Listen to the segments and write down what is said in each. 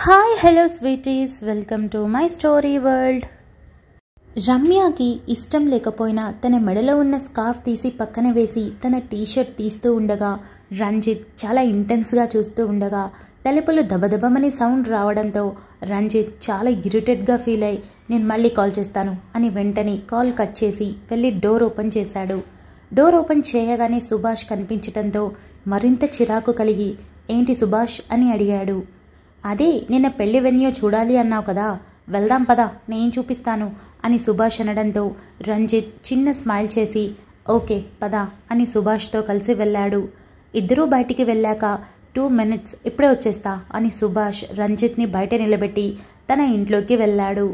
Hi hello sweeties, welcome to my story world. రమ్యకి ఇష్టం లేకపోయినా తన మెడలో ఉన్న స్కార్ఫ్ తీసి పక్కన వేసి తన టీషర్ట్ తీస్తూ ఉండగా రంజిత్ చాలా ఇంటెన్స్గా చూస్తూ ఉండగా తలుపులు దబదబమని సౌండ్ రావడంతో రంజిత్ చాలా ఇరిటేట్గా ఫీల్ అయి నేను మళ్ళీ కాల్ చేస్తాను అని వెంటనే కాల్ కట్ చేసి వెళ్ళి డోర్ ఓపెన్ చేశాడు. డోర్ ఓపెన్ చేయగానే సుభాష్ కనిపించడంతో మరింత చిరాకు కలిగి ఏంటి సుభాష్ అని అడిగాడు. అదే నిన్న పెళ్లి వెన్యూ చూడాలి అన్నావు కదా, వెళ్దాం పదా, నేను చూపిస్తాను అని సుభాష్ అనడంతో రంజిత్ చిన్న స్మైల్ చేసి ఓకే పదా అని సుభాష్తో కలిసి వెళ్ళాడు. ఇద్దరూ బయటికి వెళ్ళాక 2 minutes ఇప్పుడే వచ్చేస్తా అని సుభాష్ రంజిత్ని బయట నిలబెట్టి తన ఇంట్లోకి వెళ్ళాడు.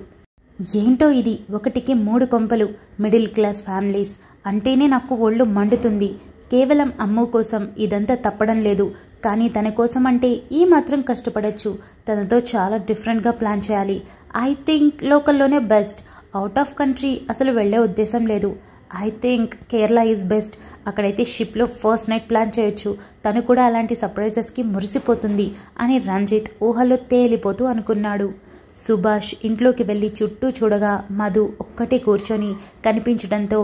ఏంటో ఇది 1కి 3 కొంపలు, మిడిల్ క్లాస్ ఫ్యామిలీస్ అంటేనే నాకు ఒళ్ళు మండుతుంది. కేవలం అమ్ము కోసం ఇదంతా తప్పడం లేదు, కానీ తన కోసం అంటే ఈ మాత్రం కష్టపడచ్చు. తనతో చాలా డిఫరెంట్గా ప్లాన్ చేయాలి. ఐ థింక్ లోకల్లోనే బెస్ట్, అవుట్ ఆఫ్ కంట్రీ అసలు వెళ్ళే ఉద్దేశం లేదు. I think Kerala is best, అక్కడైతే షిప్లో ఫస్ట్ నైట్ ప్లాన్ చేయొచ్చు. తను కూడా అలాంటి సర్ప్రైజెస్కి మురిసిపోతుంది అని రంజిత్ ఊహలో తేలిపోతూ అనుకున్నాడు. సుభాష్ ఇంట్లోకి వెళ్ళి చుట్టూ చూడగా మధు ఒక్కటే కూర్చొని కనిపించడంతో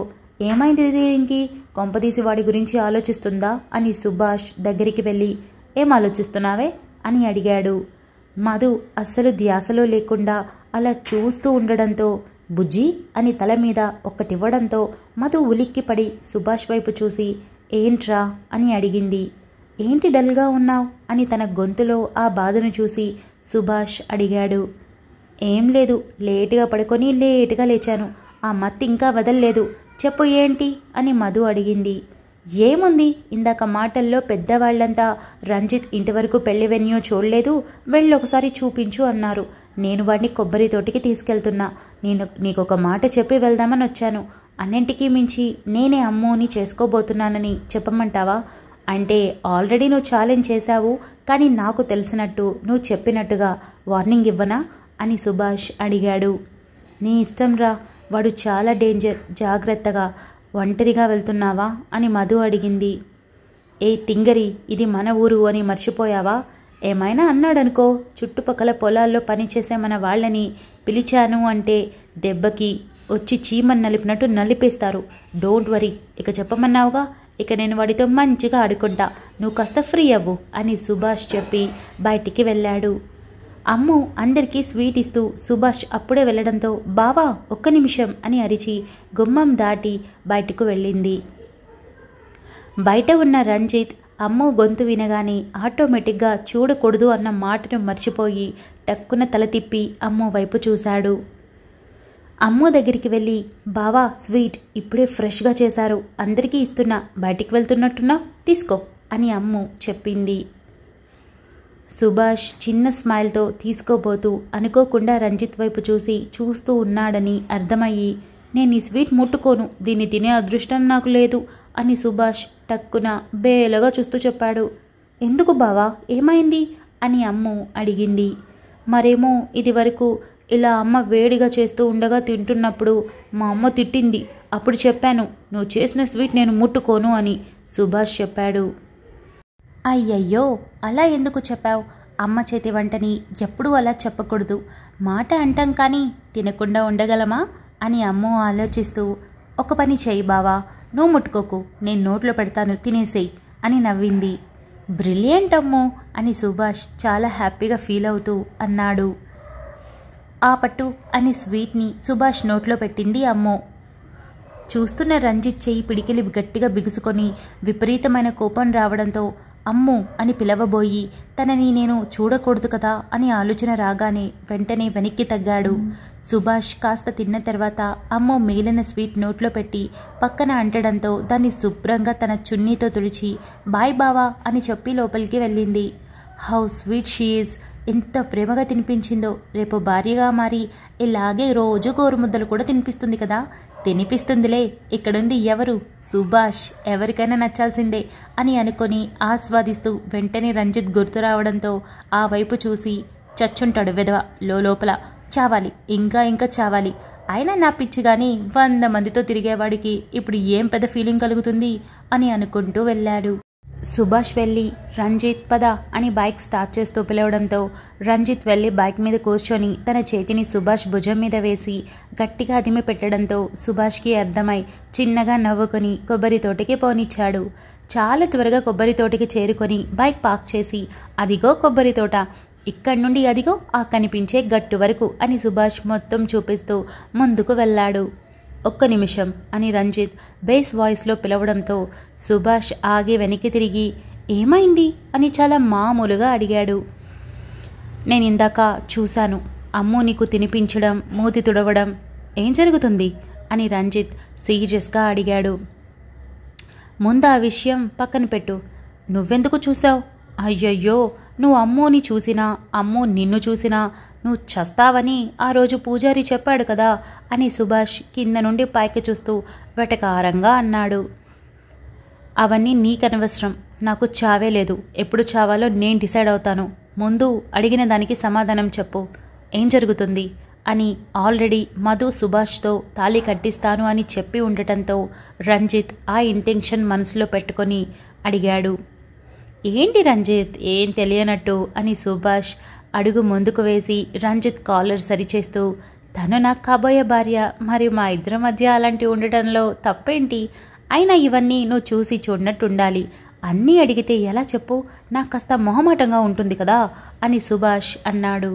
ఏమైంది దీనికి, కొంపదీసి వాడి గురించి ఆలోచిస్తుందా అని సుభాష్ దగ్గరికి వెళ్ళి ఏం ఆలోచిస్తున్నావే అని అడిగాడు. మధు అస్సలు ధ్యాసలో లేకుండా అలా చూస్తూ ఉండడంతో బుజ్జి అని తల మీద ఒక్కటివ్వడంతో మధు ఉలిక్కిపడి సుభాష్ వైపు చూసి ఏంట్రా అని అడిగింది. ఏంటి డల్గా ఉన్నావు అని తన గొంతులో ఆ బాధను చూసి సుభాష్ అడిగాడు. ఏం లేదు, లేటుగా పడుకొని లేటుగా లేచాను, ఆ మత్తి ఇంకా వదల్లేదు, చెప్పు ఏంటి అని మధు అడిగింది. ఏముంది, ఇందాక మాటల్లో పెద్దవాళ్లంతా రంజిత్ ఇంతవరకు పెళ్లి వెన్యూ చూడలేదు, వెళ్ళొకసారి చూపించు అన్నారు. నేను వాడిని కొబ్బరి తోటికి తీసుకెళ్తున్నా. నీకొక మాట చెప్పి వెళ్దామని వచ్చాను. అన్నింటికీ మించి నేనే అమ్ముని చేసుకోబోతున్నానని చెప్పమంటావా? అంటే ఆల్రెడీ నువ్వు ఛాలెంజ్ చేశావు, కానీ నాకు తెలిసినట్టు నువ్వు చెప్పినట్టుగా వార్నింగ్ ఇవ్వనా అని సుభాష్ అడిగాడు. నీ ఇష్టం రా, వాడు చాలా డేంజర్, జాగ్రత్తగా. ఒంటరిగా వెళ్తున్నావా అని మధు అడిగింది. ఏ తింగరి, ఇది మన ఊరు అని మర్చిపోయావా? ఏమైనా అన్నాడనుకో, చుట్టుపక్కల పొలాల్లో పనిచేసే మన వాళ్ళని పిలిచాను అంటే దెబ్బకి వచ్చి చీమని నలిపినట్టు నలిపేస్తారు. డోంట్ వరీ, ఇక చెప్పమన్నావుగా, ఇక నేను వాడితో మంచిగా ఆడుకుంటా, నువ్వు కాస్త ఫ్రీ అవ్వు అని సుభాష్ చెప్పి బయటికి వెళ్ళాడు. అమ్ము అందరికీ స్వీట్ ఇస్తూ సుభాష్ అప్పుడే వెళ్ళడంతో బావా ఒక్క నిమిషం అని అరిచి గుమ్మం దాటి బయటకు వెళ్ళింది. బయట ఉన్న రంజిత్ అమ్ము గొంతు వినగానే ఆటోమేటిక్గా చూడకూడదు అన్న మాటను మర్చిపోయి టక్కున తల తిప్పి అమ్ము వైపు చూశాడు. అమ్ము దగ్గరికి వెళ్ళి బావా స్వీట్ ఇప్పుడే ఫ్రెష్గా చేశారు, అందరికీ ఇస్తున్నా, బయటికి వెళ్తున్నట్టున్నా తీసుకో అని అమ్ము చెప్పింది. సుభాష్ చిన్న స్మైల్తో తీసుకోబోతూ అనుకోకుండా రంజిత్ వైపు చూస్తూ ఉన్నాడని అర్థమయ్యి నేను ఈ స్వీట్ ముట్టుకోను, దీన్ని తినే అదృష్టం నాకు లేదు అని సుభాష్ టక్కున బేలగా చూస్తూ చెప్పాడు. ఎందుకు బావా, ఏమైంది అని అమ్ము అడిగింది. మరేమో ఇది వరకు ఇలా అమ్మ వేడిగా చేస్తూ ఉండగా తింటున్నప్పుడు మా అమ్మ తిట్టింది, అప్పుడు చెప్పాను నువ్వు చేసిన స్వీట్ నేను ముట్టుకోను అని సుభాష్ చెప్పాడు. అయ్యయ్యో, అలా ఎందుకు చెప్పావు? అమ్మ చేతి వంటని ఎప్పుడూ అలా చెప్పకూడదు, మాట అంటాం కానీ తినకుండా ఉండగలమా అని అమ్మ ఆలోచిస్తూ ఒక పని చేయి బావా, నువ్వు ముట్టుకోకు, నేను నోట్లో పెడతాను, తినేసేయి అని నవ్వింది. బ్రిలియంట్ అమ్మో అని సుభాష్ చాలా హ్యాపీగా ఫీల్ అవుతూ అన్నాడు. ఆ పట్టు అని స్వీట్ని సుభాష్ నోట్లో పెట్టింది అమ్మో. చూస్తున్న రంజిత్ చెయ్యి పిడికిలి గట్టిగా బిగుసుకొని విపరీతమైన కోపం రావడంతో అమ్ము అని పిలవబోయి తనని నేను చూడకూడదు కదా అని ఆలోచన రాగానే వెంటనే వెనక్కి తగ్గాడు. సుభాష్ కాస్త తిన్న తర్వాత అమ్ము మిగిలిన స్వీట్ నోట్లో పెట్టి పక్కన అంటడంతో దాన్ని శుభ్రంగా తన చున్నీతో తుడిచి బాయ్ బావా అని చెప్పి లోపలికి వెళ్ళింది. హౌ స్వీట్ షీ ఈజ్, ఎంత ప్రేమగా తినిపించిందో, రేపు భార్యగా మారి ఇలాగే రోజు గోరుముద్దలు కూడా తినిపిస్తుంది కదా. తినిపిస్తుందిలే, ఇక్కడుంది ఎవరు, సుభాష్, ఎవరికైనా నచ్చాల్సిందే అని అనుకొని ఆస్వాదిస్తూ వెంటనే రంజిత్ గుర్తు రావడంతో ఆ వైపు చూసి చచ్చుంటాడు వెధవ, లోపల చావాలి, ఇంకా ఇంకా చావాలి, అయినా నా పిచ్చి కానీ 100 మందితో తిరిగేవాడికి ఇప్పుడు ఏం పెద్ద ఫీలింగ్ కలుగుతుంది అని అనుకుంటూ వెళ్ళాడు. సుభాష్ వెళ్ళి రంజిత్ పద అని బైక్ స్టార్ట్ చేస్తూ పిలవడంతో రంజిత్ వెళ్ళి బైక్ మీద కూర్చొని తన చేతిని సుభాష్ భుజం మీద వేసి గట్టిగా అదిమి పెట్టడంతో సుభాష్కి అర్థమై చిన్నగా నవ్వుకొని కొబ్బరి తోటకి పోనిచ్చాడు. చాలా త్వరగా కొబ్బరి తోటకి చేరుకొని బైక్ పార్క్ చేసి అదిగో కొబ్బరి తోట, ఇక్కడి నుండి అదిగో ఆ కనిపించే గట్టు వరకు అని సుభాష్ మొత్తం చూపిస్తూ ముందుకు వెళ్ళాడు. ఒక్క నిమిషం అని రంజిత్ బేస్ వాయిస్లో పిలవడంతో సుభాష్ ఆగి వెనక్కి తిరిగి ఏమైంది అని చాలా మామూలుగా అడిగాడు. నేను ఇందాక చూశాను, అమ్ము నీకు తినిపించడం, మూతి తుడవడం. ఏం జరుగుతుంది అని రంజిత్ సీరియస్గా అడిగాడు. ముందు ఆ విషయం పక్కన పెట్టు, నువ్వెందుకు చూసావు? అయ్యయ్యో, నువ్వు అమ్మోని చూసినా అమ్మో నిన్ను చూసినా నువ్వు చస్తావని ఆ రోజు పూజారి చెప్పాడు కదా అని సుభాష్ కింద నుండి పైకి చూస్తూ వెటకారంగా అన్నాడు. అవన్నీ నీకనవసరం, నాకు చావే లేదు, ఎప్పుడు చావాలో నేను డిసైడ్ అవుతాను. ముందు అడిగిన దానికి సమాధానం చెప్పు, ఏం జరుగుతుంది అని ఆల్రెడీ మధు సుభాష్తో తాళి కట్టిస్తాను అని చెప్పి ఉండటంతో రంజిత్ ఆ ఇంటెన్షన్ మనసులో పెట్టుకొని అడిగాడు. ఏంటి రంజిత్ ఏం తెలియనట్టు అని సుభాష్ అడుగు ముందుకు వేసి రంజిత్ కాలర్ సరిచేస్తూ తను నాకు కాబోయే భార్య, మరి మా ఇద్దరి మధ్య అలాంటి ఉండటంలో తప్పేంటి? అయినా ఇవన్నీ నువ్వు చూసి చూడనట్టుండాలి, అన్నీ అడిగితే ఎలా చెప్పు, నాకు కాస్త మొహమాటంగా ఉంటుంది కదా అని సుభాష్ అన్నాడు.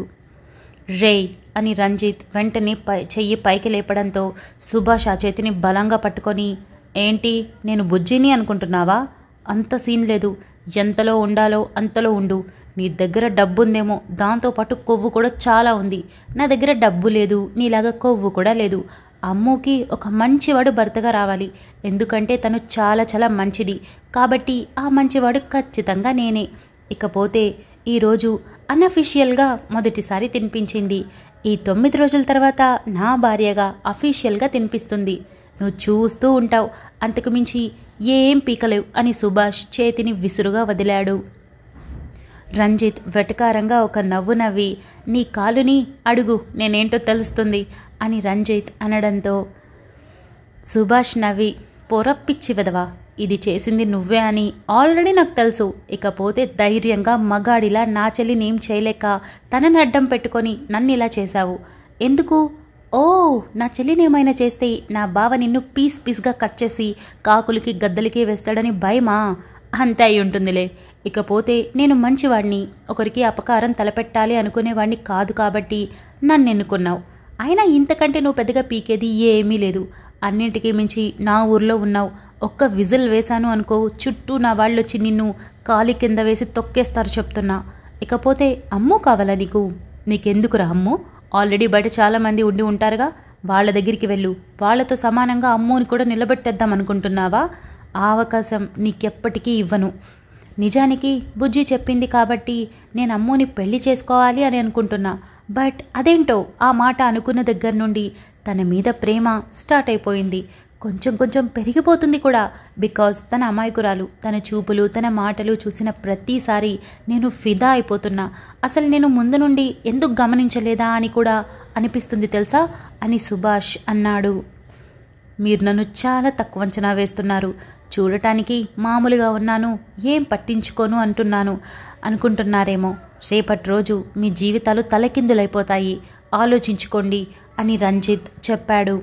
రే అని రంజిత్ వెంటనే చెయ్యి పైకి లేపడంతో సుభాష్ ఆ చేతిని బలంగా పట్టుకొని ఏంటి నేను బుజ్జిని అనుకుంటున్నావా? అంత సీన్ లేదు, ఎంతలో ఉండాలో అంతలో ఉండు. నీ దగ్గర డబ్బుందేమో, దాంతోపాటు కొవ్వు కూడా చాలా ఉంది. నా దగ్గర డబ్బు లేదు, నీలాగా కొవ్వు కూడా లేదు. అమ్ముకి ఒక మంచివాడు భర్తగా రావాలి, ఎందుకంటే తను చాలా చాలా మంచిది. కాబట్టి ఆ మంచివాడు ఖచ్చితంగా నేనే. ఇకపోతే ఈరోజు అన్అఫీషియల్గా మొదటిసారి తినిపించింది, ఈ 9 రోజుల తర్వాత నా భార్యగా అఫీషియల్గా తినిపిస్తుంది. నువ్వు చూస్తూ ఉంటావు, అంతకుమించి ఏం పీకలేవు అని సుభాష్ చేతిని విసురుగా వదిలాడు. రంజిత్ వెటకారంగా ఒక నవ్వు నవ్వి నీ కాలుని అడుగు, నేనేంటో తెలుస్తుంది అని రంజిత్ అనడంతో సుభాష్ నవ్వి పొరప్పిచ్చి వెదవా, ఇది చేసింది నువ్వే అని ఆల్రెడీ నాకు తెలుసు. ఇకపోతే ధైర్యంగా మగాడిలా నా చెల్లినేం చేయలేక తనని అడ్డం పెట్టుకొని నన్ను ఇలా చేశావు ఎందుకు? ఓ, నా చెల్లినేమైనా చేస్తే నా బావ నిన్ను పీస్ పీస్గా కట్ చేసి కాకులకి గద్దలకి వేస్తాడని భయమా? అంతే అయి ఉంటుందిలే. ఇకపోతే నేను మంచివాడిని, ఒకరికి అపకారం తలపెట్టాలి అనుకునేవాడిని కాదు కాబట్టి నన్ను ఎన్నుకున్నావు. అయినా ఇంతకంటే నువ్వు పెద్దగా పీకేది ఏమీ లేదు. అన్నింటికీ మించి నా ఊర్లో ఉన్నావు. ఒక్క విజిల్ వేశాను అనుకో, చుట్టూ నా వాళ్ళొచ్చి నిన్ను కాలి కింద వేసి తొక్కేస్తారు చెప్తున్నా. ఇకపోతే అమ్ము కావాలా నీకు? నీకెందుకురా అమ్ము? ఆల్రెడీ బయట చాలామంది ఉండి ఉంటారుగా, వాళ్ళ దగ్గరికి వెళ్ళు. వాళ్లతో సమానంగా అమ్ముని కూడా నిలబెట్టేద్దాం అనుకుంటున్నావా? ఆ అవకాశం నీకెప్పటికీ ఇవ్వను. నిజానికి బుజ్జి చెప్పింది కాబట్టి నేను అమ్ముని పెళ్లి చేసుకోవాలి అని అనుకుంటున్నా. బట్ అదేంటో ఆ మాట అనుకున్న దగ్గర నుండి తన మీద ప్రేమ స్టార్ట్ అయిపోయింది. కొంచెం కొంచెం పెరిగిపోతుంది కూడా. బికాజ్ తన అమాయకురాలు, తన చూపులు, తన మాటలు చూసిన ప్రతిసారి నేను ఫిదా అయిపోతున్నా. అసలు నేను ముందు నుండి ఎందుకు గమనించలేదా అని కూడా అనిపిస్తుంది తెలుసా అని సుభాష్ అన్నాడు. మీరు నన్ను చాలా తక్కువ అంచనా వేస్తున్నారు. చూడటానికి మామూలుగా ఉన్నాను, ఏం పట్టించుకోను అనుకుంటున్నారేమో. రేపటి రోజు మీ జీవితాలు తలకిందులైపోతాయి, ఆలోచించుకోండి అని రంజిత్ చెప్పాడు.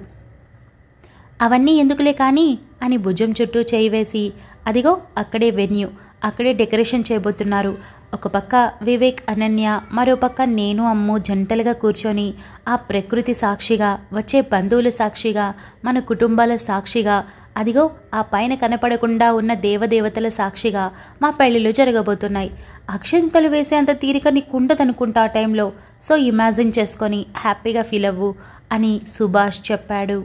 అవన్నీ ఎందుకులే కానీ అని భుజం చుట్టూ చేయి వేసి అదిగో అక్కడే వెన్యూ, అక్కడే డెకరేషన్ చేయబోతున్నారు. ఒక పక్క వివేక్ అనన్య, మరో పక్క నేను అమ్ము జంటలుగా కూర్చొని ఆ ప్రకృతి సాక్షిగా, వచ్చే బంధువుల సాక్షిగా, మన కుటుంబాల సాక్షిగా, అదిగో ఆ పైన కనపడకుండా ఉన్న దేవదేవతల సాక్షిగా మా పెళ్లిళ్ళు జరగబోతున్నాయి. అక్షంతలు వేసేంత తీరిక నీకుండదనుకుంటా ఆ టైంలో. సో ఇమాజిన్ చేసుకొని హ్యాపీగా ఫీల్ అవ్వు అని సుభాష్ చెప్పాడు.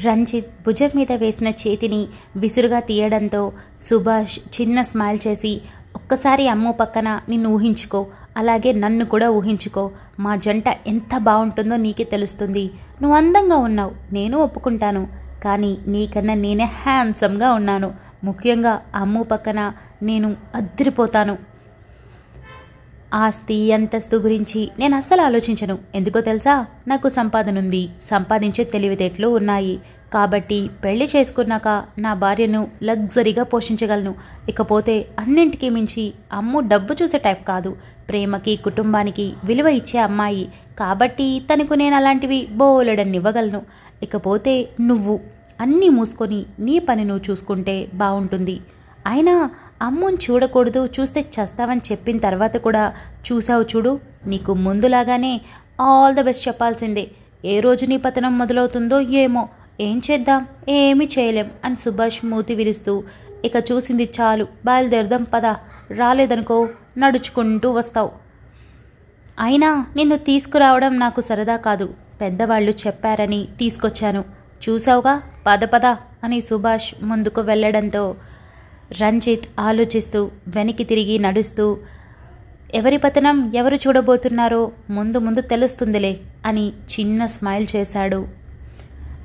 రంజిత్ భుజం మీద వేసిన చేతిని విసురుగా తీయడంతో సుభాష్ చిన్న స్మైల్ చేసి ఒక్కసారి అమ్ము పక్కన నిన్ను ఊహించుకో, అలాగే నన్ను కూడా ఊహించుకో. మా జంట ఎంత బాగుంటుందో నీకే తెలుస్తుంది. నువ్వు అందంగా ఉన్నావు, నేను ఒప్పుకుంటాను. కానీ నీకన్నా నేనే హ్యాండ్సమ్గా ఉన్నాను. ముఖ్యంగా అమ్ము పక్కన నేను అద్దరిపోతాను. ఆస్తి అంతస్తు గురించి నేను అస్సలు ఆలోచించను. ఎందుకో తెలుసా? నాకు సంపాదన ఉంది, సంపాదించే తెలివితేటలు ఉన్నాయి. కాబట్టి పెళ్లి చేసుకున్నాక నా భార్యను లగ్జరీగా పోషించగలను. ఇకపోతే అన్నింటికీ మించి అమ్ము డబ్బు చూసే టైప్ కాదు, ప్రేమకి కుటుంబానికి విలువ ఇచ్చే అమ్మాయి. కాబట్టి తనకు నేను అలాంటివి బోలెడన్ని ఇవ్వగలను. ఇకపోతే నువ్వు అన్నీ మూసుకొని నీ పని నువ్వు చూసుకుంటే బాగుంటుంది. అయినా అమ్ముని చూడకూడదు, చూస్తే చస్తావని చెప్పిన తర్వాత కూడా చూసావు చూడు, నీకు ముందులాగానే ఆల్ ద బెస్ట్ చెప్పాల్సిందే. ఏ రోజు నీ పతనం మొదలవుతుందో ఏమో, ఏం చేద్దాం, ఏమీ చేయలేం అని సుభాష్ మూతి విరుస్తూ, ఇక చూసింది చాలు, బయలుదేరదాం పదా, రాలేదనుకో నడుచుకుంటూ వస్తావు. అయినా నిన్ను తీసుకురావడం నాకు సరదా కాదు, పెద్దవాళ్ళు చెప్పారని తీసుకొచ్చాను. చూసావుగా, పద పద అని సుభాష్ ముందుకు వెళ్లడంతో రంజిత్ ఆలోచిస్తూ వెనక్కి తిరిగి నడుస్తూ, ఎవరి పతనం ఎవరు చూడబోతున్నారో ముందు ముందు తెలుస్తుందిలే అని చిన్న స్మైల్ చేశాడు.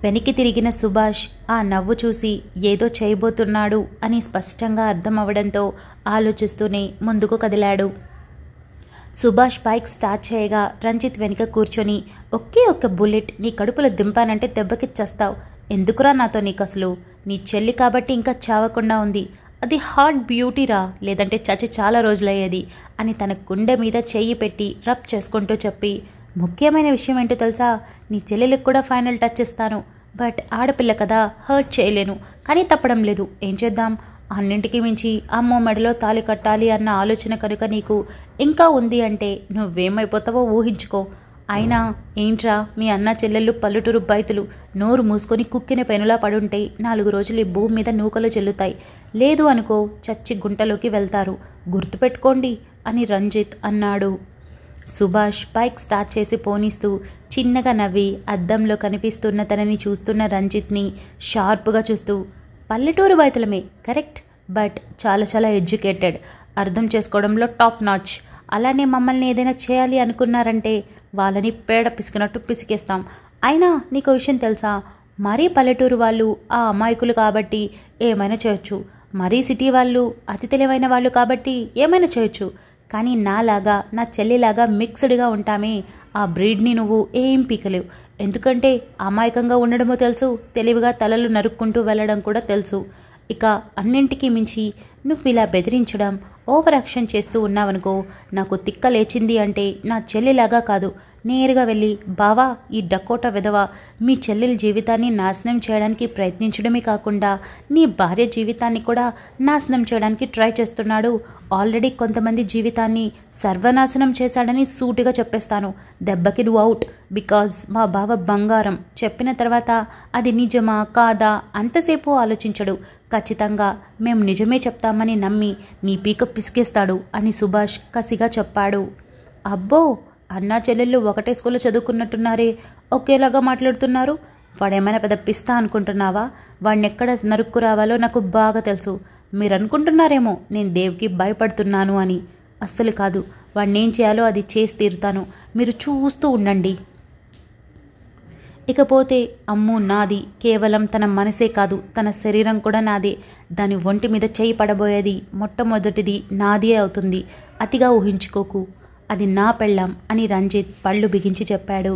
వెనక్కి తిరిగిన సుభాష్ ఆ నవ్వు చూసి ఏదో చేయబోతున్నాడు అని స్పష్టంగా అర్థమవడంతో ఆలోచిస్తూనే ముందుకు కదిలాడు. సుభాష్ బైక్ స్టార్ట్ చేయగా రంజిత్ వెనుక కూర్చొని, ఒకే ఒక్క బుల్లెట్ నీ కడుపులో దింపానంటే దెబ్బకి చస్తావు. ఎందుకురా నాతో నీకసలు? నీ చెల్లి కాబట్టి ఇంకా చావకుండా ఉంది. అది హార్ట్ బ్యూటీరా, లేదంటే చచ్చి చాలా రోజులయ్యేది అని తన గుండె మీద చెయ్యి పెట్టి రబ్ చేసుకుంటూ చెప్పి, ముఖ్యమైన విషయం ఏంటో తెలుసా, నీ చెల్లెలకు కూడా ఫైనల్ టచ్ ఇస్తాను. బట్ ఆడపిల్ల కదా, హర్ట్ చేయలేను. కానీ తప్పడం లేదు, ఏం చేద్దాం? అన్నింటికి మించి అమ్మో మెడలో తాళి కట్టాలి అన్న ఆలోచన కనుక నీకు ఇంకా ఉంది అంటే నువ్వేమైపోతావో ఊహించుకో. అయినా ఏంట్రా, మీ అన్న చెల్లెళ్ళు పల్లెటూరు బయతులు నోరు మూసుకొని కుక్కిన పెనులా పడుంటే 4 రోజులు ఈ భూమి మీద నూకలు చెల్లుతాయి. లేదు అనుకో చచ్చి గుంటలోకి వెళ్తారు, గుర్తుపెట్టుకోండి అని రంజిత్ అన్నాడు. సుభాష్ బైక్ స్టార్ట్ చేసి పోనిస్తూ చిన్నగా నవ్వి అద్దంలో కనిపిస్తున్న తనని చూస్తున్న రంజిత్ని షార్ప్గా చూస్తూ, పల్లెటూరు బయతులమే కరెక్ట్, బట్ చాలా చాలా ఎడ్యుకేటెడ్, అర్థం చేసుకోవడంలో టాప్ నాచ్. అలానే మమ్మల్ని ఏదైనా చేయాలి అనుకున్నారంటే వాళ్ళని పేడ పిసికినట్టు పిసికేస్తాం. అయినా నీకు విషయం తెలుసా, మరీ పల్లెటూరు వాళ్ళు ఆ అమాయకులు కాబట్టి ఏమైనా చేయొచ్చు, మరీ సిటీ వాళ్ళు అతి తెలివైన వాళ్ళు కాబట్టి ఏమైనా చేయొచ్చు. కానీ నాలాగా నా చెల్లిలాగా మిక్స్డ్గా ఉంటామే, ఆ బ్రీడ్ని నువ్వు ఏం పీకలేవు. ఎందుకంటే అమాయకంగా ఉండడమో తెలుసు, తెలివిగా తలలు నరుక్కుంటూ వెళ్ళడం కూడా తెలుసు. ఇక అన్నింటికీ మించి నువ్వు ఇలా బెదిరించడం, ఓవర్ యాక్షన్ చేస్తూ ఉన్నావనుకో, నాకు తిక్క లేచింది అంటే నా చెల్లిలాగా కాదు, నేరుగా వెళ్ళి, బావా ఈ డకోటా విధవ మీ చెల్లెల జీవితాన్ని నాశనం చేయడానికి ప్రయత్నించడమే కాకుండా నీ భార్య జీవితాన్ని కూడా నాశనం చేయడానికి ట్రై చేస్తున్నాడు. ఆల్రెడీ కొంతమంది జీవితాన్ని సర్వనాశనం చేశాడని సూటిగా చెప్పేస్తాను. దెబ్బకి నువ్వు అవుట్. బికాజ్ మా బావ బంగారం. చెప్పిన తర్వాత అది నిజమా కాదా అంతసేపు ఆలోచించడు. ఖచ్చితంగా మేము నిజమే చెప్తామని నమ్మి నీ పీక పిసికేస్తాడు అని సుభాష్ కసిగా చెప్పాడు. అబ్బో, అన్నా చెల్లెళ్ళు ఒకటే స్కూల్లో చదువుకున్నట్టున్నారే, ఒకేలాగా మాట్లాడుతున్నారు. వాడేమైనా పెద్ద పిస్తా అనుకుంటున్నావా? వాడిని ఎక్కడ నరుక్కు రావాలో నాకు బాగా తెలుసు. మీరు అనుకుంటున్నారేమో నేను దేవ్కి భయపడుతున్నాను అని. అస్సలు కాదు, వాడినేం చేయాలో అది చేసి తీరుతాను, మీరు చూస్తూ ఉండండి. ఇకపోతే అమ్ము నాది, కేవలం తన మనసే కాదు తన శరీరం కూడా నాదే. దాని ఒంటి మీద చేయి పడబోయేది మొట్టమొదటిది నాదే అవుతుంది. అతిగా ఊహించుకోకు, అది నా పెళ్ళాం అని రంజిత్ పళ్ళు బిగించి చెప్పాడు.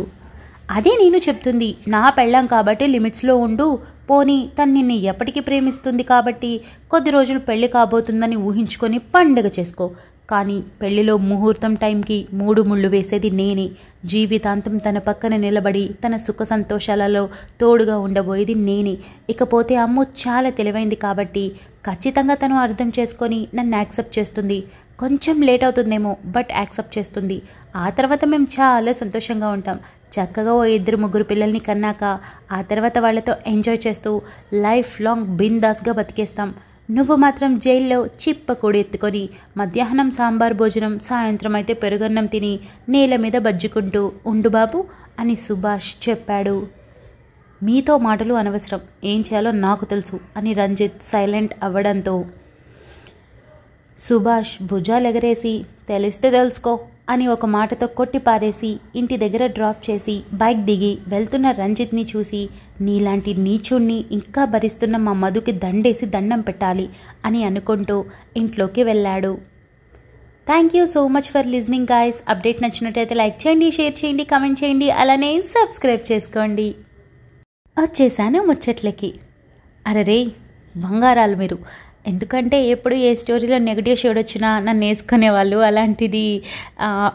అదే నేను చెప్తుంది, నా పెళ్ళాం కాబట్టి లిమిట్స్లో ఉండు. పోనీ తను నిన్ను ఎప్పటికీ ప్రేమిస్తుంది కాబట్టి కొద్ది రోజులు పెళ్లి కాబోతుందని ఊహించుకొని పండుగ చేసుకో. కానీ పెళ్లిలో ముహూర్తం టైంకి 3 ముళ్ళు వేసేది నేనే. జీవితాంతం తన పక్కన నిలబడి తన సుఖ సంతోషాలలో తోడుగా ఉండబోయేది నేనే. ఇకపోతే అమ్ము చాలా తెలివైంది కాబట్టి ఖచ్చితంగా తను అర్థం చేసుకొని నన్ను యాక్సెప్ట్ చేస్తుంది. కొంచెం లేట్ అవుతుందేమో, బట్ యాక్సెప్ట్ చేస్తుంది. ఆ తర్వాత మేము చాలా సంతోషంగా ఉంటాం. చక్కగా ఓ 2-3 పిల్లల్ని కన్నాక ఆ తర్వాత వాళ్ళతో ఎంజాయ్ చేస్తూ లైఫ్ లాంగ్ బిందాస్గా బతికేస్తాం. నువ్వు మాత్రం జైల్లో చిప్పకూడి ఎత్తుకొని మధ్యాహ్నం సాంబార్ భోజనం, సాయంత్రం అయితే పెరుగన్నం తిని నేల మీద బజ్జుకుంటూ ఉండు బాబు అని సుభాష్ చెప్పాడు. మీతో మాటలు అనవసరం, ఏం చేయాలో నాకు తెలుసు అని రంజిత్ సైలెంట్ అవ్వడంతో సుభాష్ భుజాలెగరేసి తెలిస్తే తెలుసుకో అని ఒక మాటతో కొట్టి పారేసి ఇంటి దగ్గర డ్రాప్ చేసి బైక్ దిగి వెళ్తున్న రంజిత్ని చూసి, నీలాంటి నీచుణ్ణి ఇంకా భరిస్తున్న మా మధుకి దండేసి దండం పెట్టాలి అని అనుకుంటూ ఇంట్లోకి వెళ్ళాడు. Thank you so much for listening guys. Update నచ్చినట్టయితే లైక్ చేయండి, షేర్ చేయండి, కామెంట్ చేయండి, అలానే సబ్స్క్రైబ్ చేసుకోండి. వచ్చేసాను ముచ్చట్లకి. అరెరే బంగారాలు మీరు, ఎందుకంటే ఎప్పుడు ఏ స్టోరీలో నెగిటివ్ షేడ్ వచ్చినా నన్ను వేసుకునేవాళ్ళు, అలాంటిది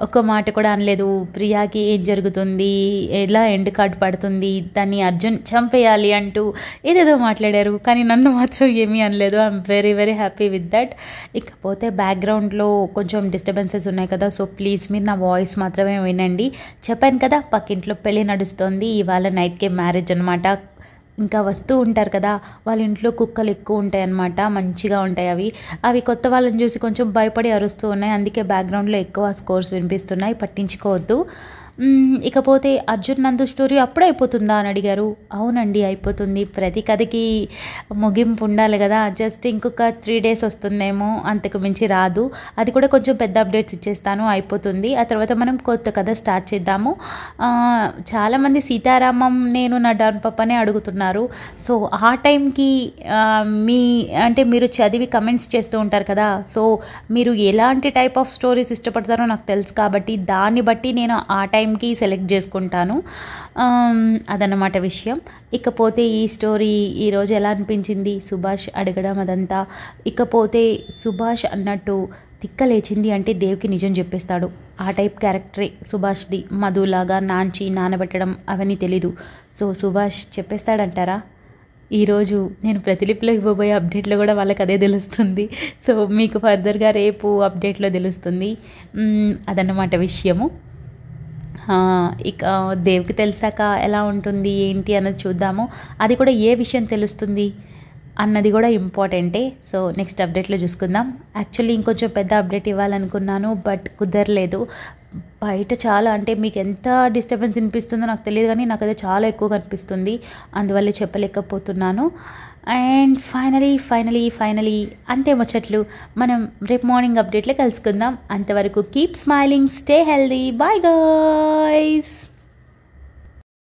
ఒక మాట కూడా అనలేదు. ప్రియాకి ఏం జరుగుతుంది, ఎలా ఎండ్ కార్డ్ పడుతుంది, దాన్ని అర్జున్ చంపేయాలి అంటూ ఏదేదో మాట్లాడారు, కానీ నన్ను మాత్రం ఏమీ అనలేదు. I'm very very happy with that. ఇకపోతే బ్యాక్గ్రౌండ్లో కొంచెం డిస్టర్బెన్సెస్ ఉన్నాయి కదా, సో ప్లీజ్ మీరు నా వాయిస్ మాత్రమే వినండి. చెప్పాను కదా పక్కింట్లో పెళ్ళి నడుస్తుంది, ఇవాళ నైట్కే మ్యారేజ్ అనమాట. ఇంకా వస్తూ ఉంటారు కదా, వాళ్ళ ఇంట్లో కుక్కలు ఎక్కువ ఉంటాయి అన్నమాట, మంచిగా ఉంటాయి అవి కొత్త వాళ్ళని చూసి కొంచెం భయపడి అరుస్తూ ఉన్నాయి. అందుకే బ్యాక్గ్రౌండ్లో ఎక్కువ స్కోర్స్ వినిపిస్తున్నాయి, పట్టించుకోవద్దు. ఇకపోతే అర్జున్ నందు స్టోరీ అప్పుడే అయిపోతుందా అని అడిగారు. అవునండి అయిపోతుంది, ప్రతి కథకి ముగింపు ఉండాలి కదా, జస్ట్ ఇంకొక 3 days వస్తుందేమో, అంతకు మించి రాదు. అది కూడా కొంచెం పెద్ద అప్డేట్స్ ఇచ్చేస్తాను, అయిపోతుంది. ఆ తర్వాత మనం కొత్త కథ స్టార్ట్ చేద్దాము. చాలామంది సీతారామం నేను నా డాన్ పప్పనే అడుగుతున్నారు. సో ఆ టైంకి మీరు చదివి కమెంట్స్ చేస్తూ ఉంటారు కదా, సో మీరు ఎలాంటి టైప్ ఆఫ్ స్టోరీస్ ఇష్టపడతారో నాకు తెలుసు, కాబట్టి దాన్ని బట్టి నేను ఆ టైంకి సెలెక్ట్ చేసుకుంటాను. అదన్నమాట విషయం. ఇకపోతే ఈ స్టోరీ ఈరోజు ఎలా అనిపించింది, సుభాష్ అడగడం అదంతా. ఇకపోతే సుభాష్ అన్నట్టు తిక్కలేచింది అంటే దేవ్కి నిజం చెప్పేస్తాడు. ఆ టైప్ క్యారెక్టరే సుభాష్ది. మధులాగా నానబెట్టడం అవన్నీ తెలీదు. సో సుభాష్ చెప్పేస్తాడంటారా? ఈరోజు నేను ప్రతిలిపిలో ఇవ్వబోయే అప్డేట్లో కూడా వాళ్ళకి అదే తెలుస్తుంది. సో మీకు ఫర్దర్గా రేపు అప్డేట్లో తెలుస్తుంది. అదన్నమాట విషయము. ఇక దేవ్కి తెలిసాక ఎలా ఉంటుంది ఏంటి అన్నది చూద్దాము. అది కూడా ఏ విషయం తెలుస్తుంది అన్నది కూడా ఇంపార్టెంటే. సో నెక్స్ట్ అప్డేట్లో చూసుకుందాం. యాక్చువల్లీ ఇంకొంచెం పెద్ద అప్డేట్ ఇవ్వాలనుకున్నాను, బట్ కుదరలేదు. బయట చాలా మీకు ఎంత డిస్టర్బెన్స్ వినిపిస్తుందో నాకు తెలియదు, కానీ నాకు అది చాలా ఎక్కువ కనిపిస్తుంది, అందువల్ల చెప్పలేకపోతున్నాను. అండ్ ఫైనలీ అంతే ముచ్చట్లు. మనం రేపు మార్నింగ్ అప్డేట్లో కలుసుకుందాం. అంతవరకు keep smiling, stay healthy, bye guys.